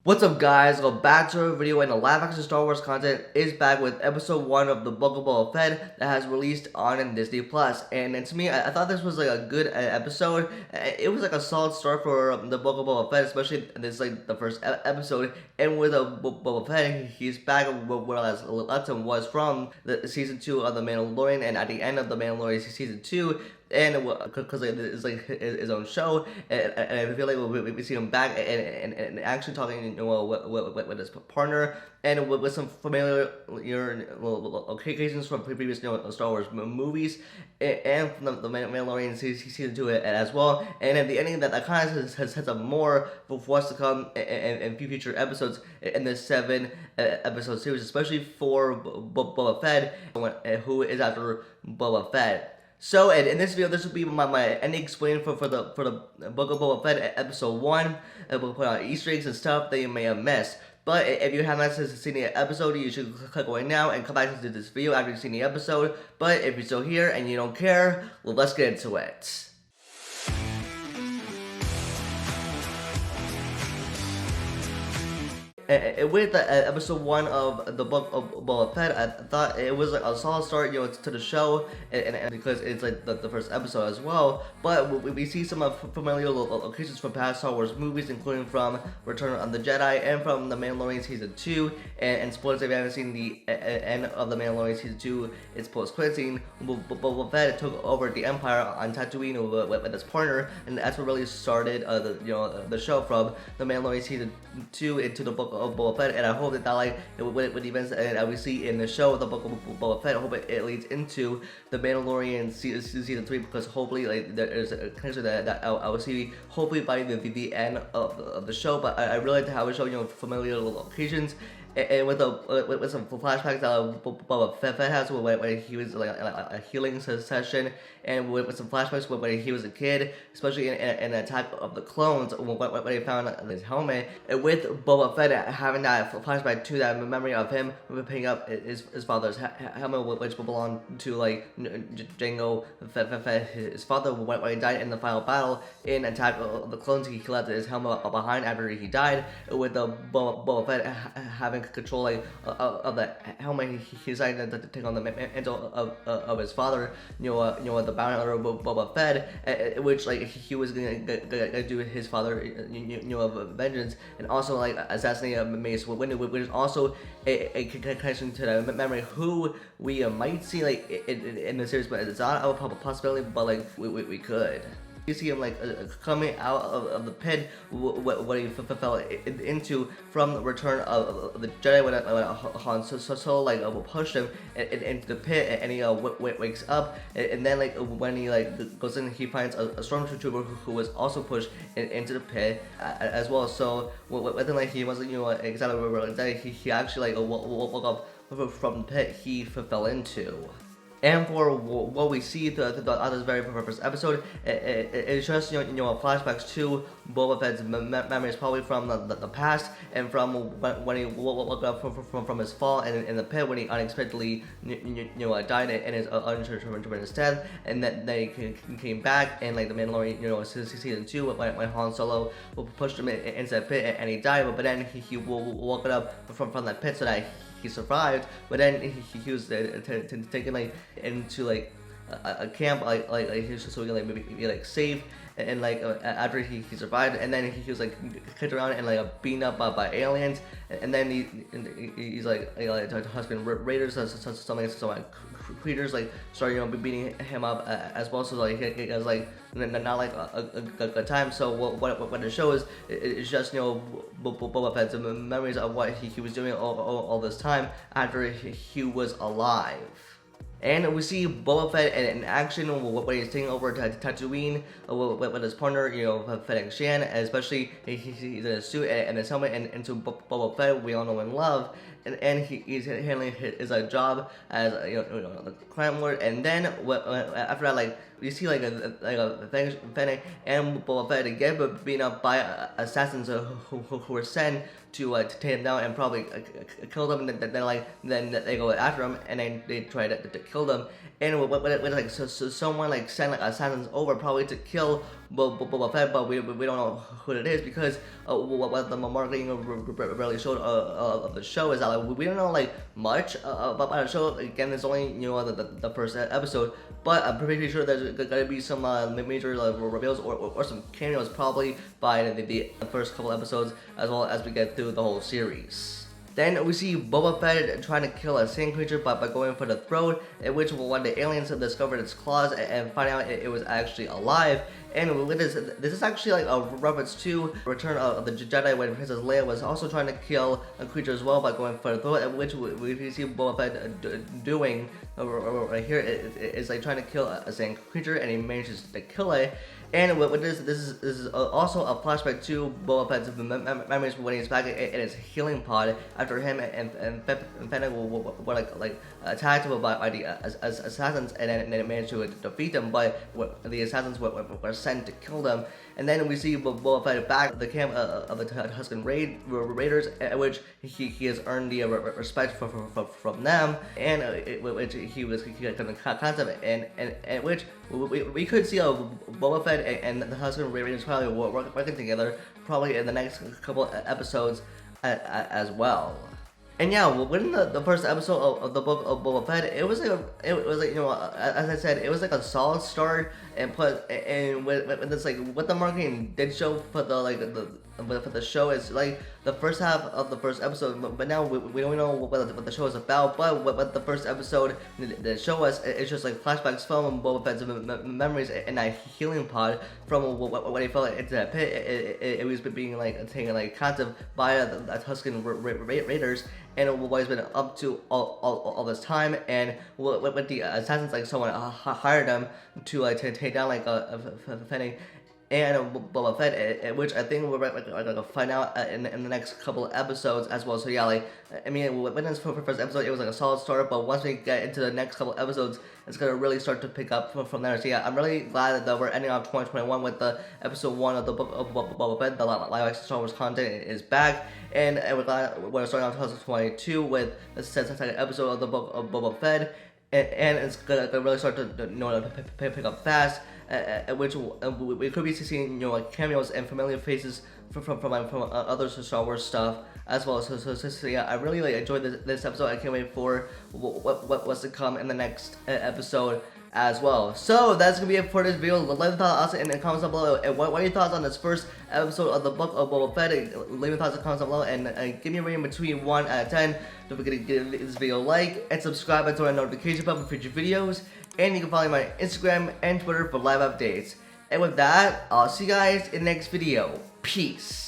What's up guys, welcome back to our video, and the live action Star Wars content is back with episode 1 of the Book of Boba Fett that has released on Disney+. And to me, I thought this was like a good episode. It was like a solid start for the Book of Boba Fett, especially this like the first episode. And with Boba Fett, he's back where last time was from the season 2 of The Mandalorian, and at the end of The Mandalorian season 2, and because it's like his own show, and I feel like we see him back and actually talking with his partner, and with some familiar occasions from previous Star Wars movies, and from the Mandalorian season 2 as well. And at the ending, that kind of sets up more for us to come in future episodes in this 7 episode series, especially for Boba Fett, who is after Boba Fett. So, and in this video, this will be my ending explain for the Book of Boba Fett episode 1. We'll put out Easter eggs and stuff that you may have missed. But if you haven't seen the episode, you should click away now and come back to this video after you've seen the episode. But if you're still here and you don't care, well, let's get into it. With episode 1 of the Book of Boba Fett, I thought it was like a solid start, to the show, and because it's like the first episode as well. But we see some familiar locations from past Star Wars movies, including from Return of the Jedi and from The Mandalorian season 2. And spoilers if you haven't seen the end of The Mandalorian season 2, it's post-credit scene. Boba Fett took over the Empire on Tattooine with his partner, and that's what really started the show from The Mandalorian season 2 into the Book of Boba Fett. And I hope that with the events that we see in the show, the Book of Boba Fett, I hope it leads into the Mandalorian season 3, because hopefully there's a connection that I will see hopefully by the end of the show. But I really like to have a show, familiar locations. And with some flashbacks that Boba Fett has when he was like a healing session, and with some flashbacks when he was a kid, especially in the Attack of the Clones when he found his helmet, and with Boba Fett having that flashback to that memory of him picking up his father's helmet, which belonged to Jango Fett, his father, when he died in the final battle in Attack of the Clones. He left his helmet behind after he died. With the Boba Fett having control of the helmet, he decided to take on the mantle of his father, the bounty hunter Boba Fett, which he was gonna do his father, vengeance, and also assassinate Mace Windu, which is also a connection to the memory who we might see in the series, but it's not a possibility, but we could. You see him coming out of the pit what he fell into from the Return of the Jedi, when Han Solo pushed him into the pit, and he wakes up, and then when he goes in, he finds a stormtrooper who was also pushed into the pit as well. So within he wasn't exactly where he actually woke up from the pit he fell into. And for what we see throughout this very first episode, it's just flashbacks to Boba Fett's memories, probably from the past, and from when he woke up from his fall in the pit, when he unexpectedly died in his undetermined death, and then they came back in the Mandalorian season 2 when Han Solo pushed him into that pit and he died, but then he woke up from that pit so that he survived. But then he was taken into a camp he was so he could be safe, and after he survived, and then he was kicked around and beaten up by aliens, and then he's husband raiders, some creatures started beating him up as well. So he has not a good time. So what the show is just Boba Fett's memories of what he was doing all this time after he was alive. And we see Boba Fett in action when he's taking over Tattooine with his partner, Fennec, especially he's in a suit and his helmet, and to Boba Fett we all know and love, and he's handling his job as the crime lord. And then after that, you see Fennec and Boba Fett get beaten up by assassins who were sent to take him down and probably kill them, and then they go after him, and then they try to kill them. And when like someone like sent like assassins over probably to kill Boba Fett, but we don't know who it is because what the marketing really showed of the show is that like we don't know like much about the show. Again, it's only the first episode, but I'm pretty sure there's gonna be some major reveals or some cameos probably by the first couple episodes as well as we get through the whole series. Then we see Boba Fett trying to kill a sand creature by going for the throat, in which when the aliens discovered its claws and find out it was actually alive. And with this is actually like a reference to Return of the Jedi when Princess Leia was also trying to kill a creature as well by going for the throat, which we see Boba Fett doing right here is like trying to kill a sand creature, and he manages to kill it. And with this is also a flashback to Boba Fett's memories when he's back in his healing pod after him and Fennec were like attacked by the assassins, and then they managed to defeat them, but the assassins were sent to kill them. And then we see Boba Fett back at the camp of the Tusken Raiders, at which he has earned the respect from them, and which he kind of concept, and which we could see Boba Fett and the Tusken Raiders probably working together probably in the next couple episodes as well. And yeah, when the first episode of the Book of Boba Fett, it was like as I said, it was like a solid start, and with this like what the marketing did show for the show is like the first half of the first episode, but now we don't know what the show is about. But what the first episode did show us, it's just like flashbacks from Boba Fett's memories in that healing pod from when he fell into that pit. It was being like taken like captive by the Tusken Raiders, and what he's been up to all this time, and with the assassins, like someone hired them to like take down like a Fennec and Boba Fett, which I think we're gonna find out in the next couple episodes as well. So yeah, like I mean, when this first episode, it was like a solid start, but once we get into the next couple episodes, it's gonna really start to pick up from there. So yeah, I'm really glad that we're ending off 2021 with the episode 1 of the Book of Boba Fett. The live action Star Wars content is back, and we're glad we're starting off 2022 with the second episode of the Book of Boba Fett, and it's gonna really start to pick up fast. Which we could be seeing like cameos and familiar faces from other Star Wars stuff as well. So yeah, I really like enjoyed this episode. I can't wait for what's to come in the next episode as well. So that's gonna be it for this video. Leave your thoughts in the comments down below. And what are your thoughts on this first episode of the Book of Boba Fett? Leave your thoughts in the comments down below, and give me a rating between 1 out of 10. Don't forget to give this video a like and subscribe and turn on the notification button for future videos. And you can follow me on Instagram and Twitter for live updates. And with that, I'll see you guys in the next video. Peace.